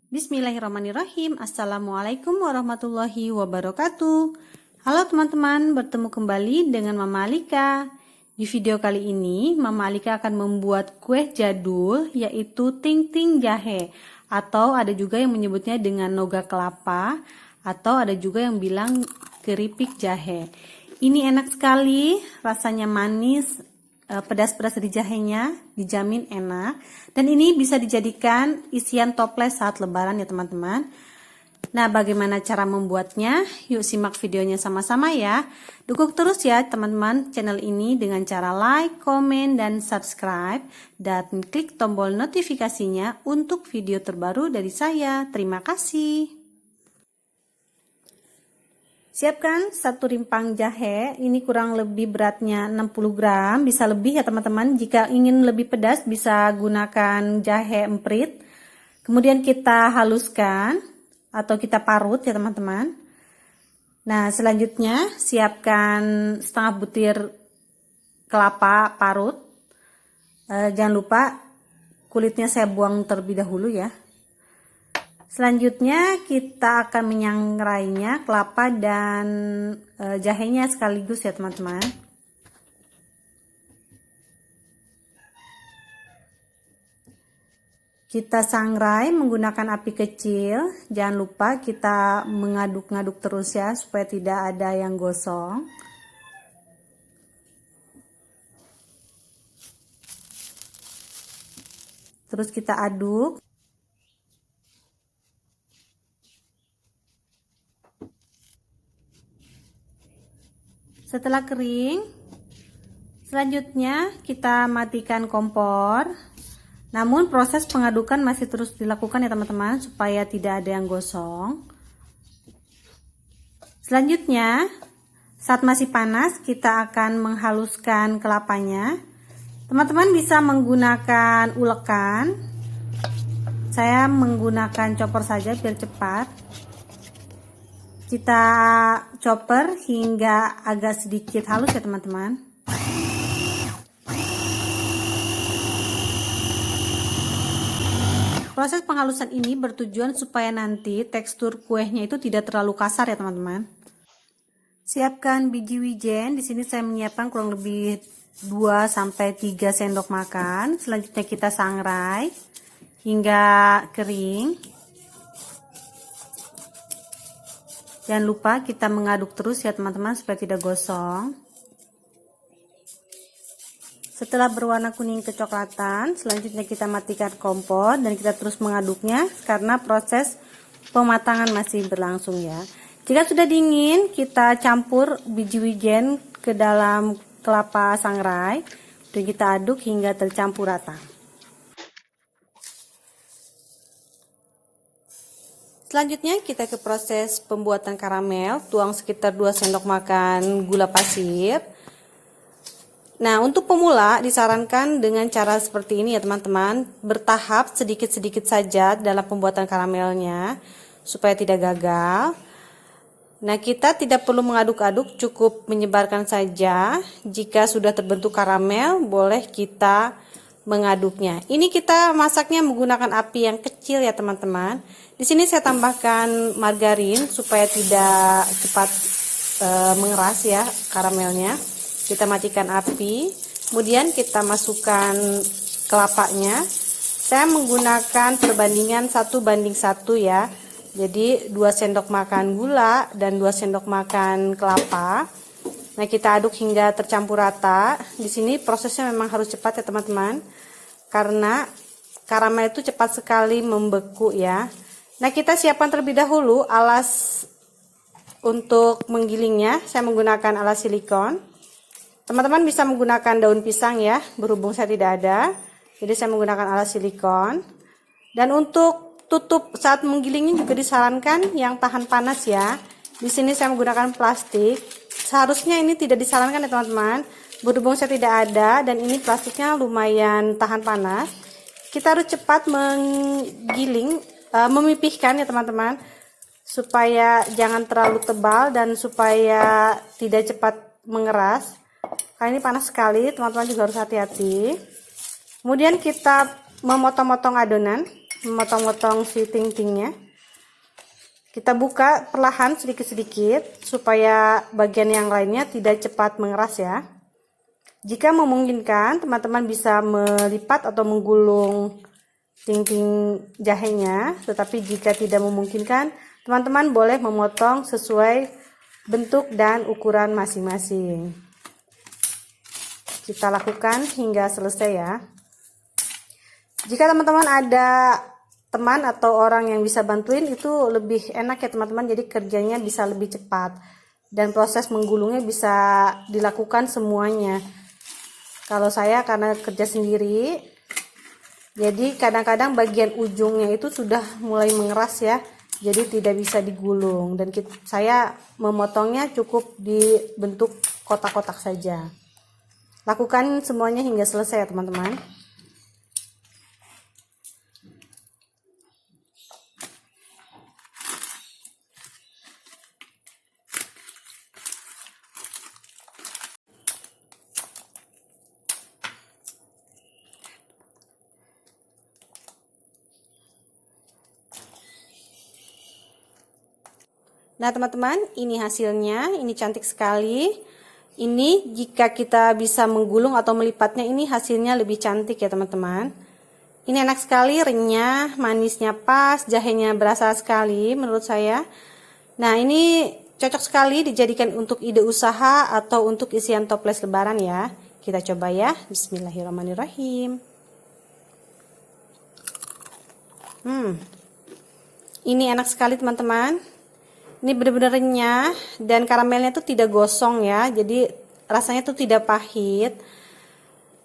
Bismillahirrahmanirrahim. Assalamualaikum warahmatullahi wabarakatuh. Halo teman-teman, bertemu kembali dengan Mama Alika. Di video kali ini, Mama Alika akan membuat kue jadul yaitu ting-ting jahe, atau ada juga yang menyebutnya dengan noga kelapa, atau ada juga yang bilang keripik jahe. Ini enak sekali, rasanya manis, pedas-pedas dari jahenya, dijamin enak. Dan ini bisa dijadikan isian toples saat lebaran ya teman-teman. Nah, bagaimana cara membuatnya? Yuk simak videonya sama-sama ya. Dukung terus ya teman-teman channel ini dengan cara like, komen, dan subscribe. Dan klik tombol notifikasinya untuk video terbaru dari saya. Terima kasih. Siapkan satu rimpang jahe, ini kurang lebih beratnya 60 gram, bisa lebih ya teman-teman. Jika ingin lebih pedas bisa gunakan jahe emprit. Kemudian kita haluskan atau kita parut ya teman-teman. Nah, selanjutnya siapkan setengah butir kelapa parut. Jangan lupa kulitnya saya buang terlebih dahulu ya. Selanjutnya kita akan menyangrainya kelapa dan jahenya sekaligus ya teman-teman. Kita sangrai menggunakan api kecil. Jangan lupa kita mengaduk-ngaduk terus ya supaya tidak ada yang gosong. Terus kita aduk. Setelah kering, selanjutnya kita matikan kompor. Namun proses pengadukan masih terus dilakukan ya teman-teman supaya tidak ada yang gosong. Selanjutnya, saat masih panas kita akan menghaluskan kelapanya. Teman-teman bisa menggunakan ulekan. Saya menggunakan chopper saja biar cepat. Kita chopper hingga agak sedikit halus ya teman-teman. Proses penghalusan ini bertujuan supaya nanti tekstur kuenya itu tidak terlalu kasar ya teman-teman. Siapkan biji wijen. Di sini saya menyiapkan kurang lebih 2-3 sendok makan. Selanjutnya kita sangrai hingga kering. Jangan lupa kita mengaduk terus ya teman-teman supaya tidak gosong. Setelah berwarna kuning kecoklatan, selanjutnya kita matikan kompor dan kita terus mengaduknya karena proses pematangan masih berlangsung ya. Jika sudah dingin, kita campur biji wijen ke dalam kelapa sangrai dan kita aduk hingga tercampur rata. Selanjutnya kita ke proses pembuatan karamel. Tuang sekitar 2 sendok makan gula pasir. Nah, untuk pemula disarankan dengan cara seperti ini ya teman-teman, bertahap sedikit-sedikit saja dalam pembuatan karamelnya supaya tidak gagal. Nah, kita tidak perlu mengaduk-aduk, cukup menyebarkan saja. Jika sudah terbentuk karamel, boleh kita mengaduknya. Ini kita masaknya menggunakan api yang kecil ya teman-teman. Di sini saya tambahkan margarin supaya tidak cepat mengeras ya karamelnya. Kita matikan api, kemudian kita masukkan kelapanya. Saya menggunakan perbandingan 1:1 ya. Jadi 2 sendok makan gula dan 2 sendok makan kelapa. Nah, kita aduk hingga tercampur rata. Di sini prosesnya memang harus cepat ya teman-teman, karena karamel itu cepat sekali membeku ya. Nah, kita siapkan terlebih dahulu alas untuk menggilingnya. Saya menggunakan alas silikon. Teman-teman bisa menggunakan daun pisang ya, berhubung saya tidak ada. Jadi saya menggunakan alas silikon. Dan untuk tutup saat menggilingnya juga disarankan yang tahan panas ya. Di sini saya menggunakan plastik. Seharusnya ini tidak disarankan ya teman-teman. Berhubung saya tidak ada dan ini plastiknya lumayan tahan panas. Kita harus cepat menggiling, memipihkan ya teman-teman, supaya jangan terlalu tebal dan supaya tidak cepat mengeras. Karena ini panas sekali, teman-teman juga harus hati-hati. Kemudian kita memotong-motong adonan. memotong-motong si ting-tingnya. Kita buka perlahan sedikit-sedikit supaya bagian yang lainnya tidak cepat mengeras ya. Jika memungkinkan, teman-teman bisa melipat atau menggulung ting-ting jahenya, tetapi jika tidak memungkinkan, teman-teman boleh memotong sesuai bentuk dan ukuran masing-masing. Kita lakukan hingga selesai ya. Jika teman-teman ada teman atau orang yang bisa bantuin, itu lebih enak ya teman-teman, jadi kerjanya bisa lebih cepat dan proses menggulungnya bisa dilakukan semuanya. Kalau saya karena kerja sendiri, jadi kadang-kadang bagian ujungnya itu sudah mulai mengeras ya, jadi tidak bisa digulung, dan saya memotongnya cukup dibentuk kotak-kotak saja. Lakukan semuanya hingga selesai ya teman-teman. Nah teman-teman, ini hasilnya, ini cantik sekali. Ini jika kita bisa menggulung atau melipatnya, ini hasilnya lebih cantik ya teman-teman. Ini enak sekali, renyah, manisnya pas, jahenya berasa sekali menurut saya. Nah ini cocok sekali dijadikan untuk ide usaha atau untuk isian toples lebaran ya. Kita coba ya, bismillahirrahmanirrahim. Ini enak sekali teman-teman. Ini benar-benar renyah dan karamelnya tuh tidak gosong ya, jadi rasanya tuh tidak pahit.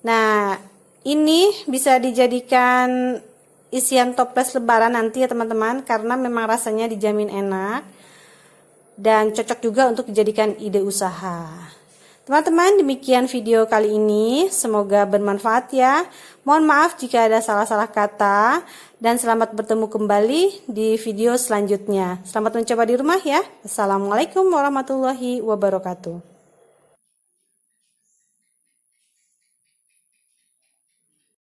Nah ini bisa dijadikan isian toples lebaran nanti ya teman-teman, karena memang rasanya dijamin enak dan cocok juga untuk dijadikan ide usaha. Teman-teman, demikian video kali ini, semoga bermanfaat ya. Mohon maaf jika ada salah-salah kata, dan selamat bertemu kembali di video selanjutnya. Selamat mencoba di rumah ya. Assalamualaikum warahmatullahi wabarakatuh.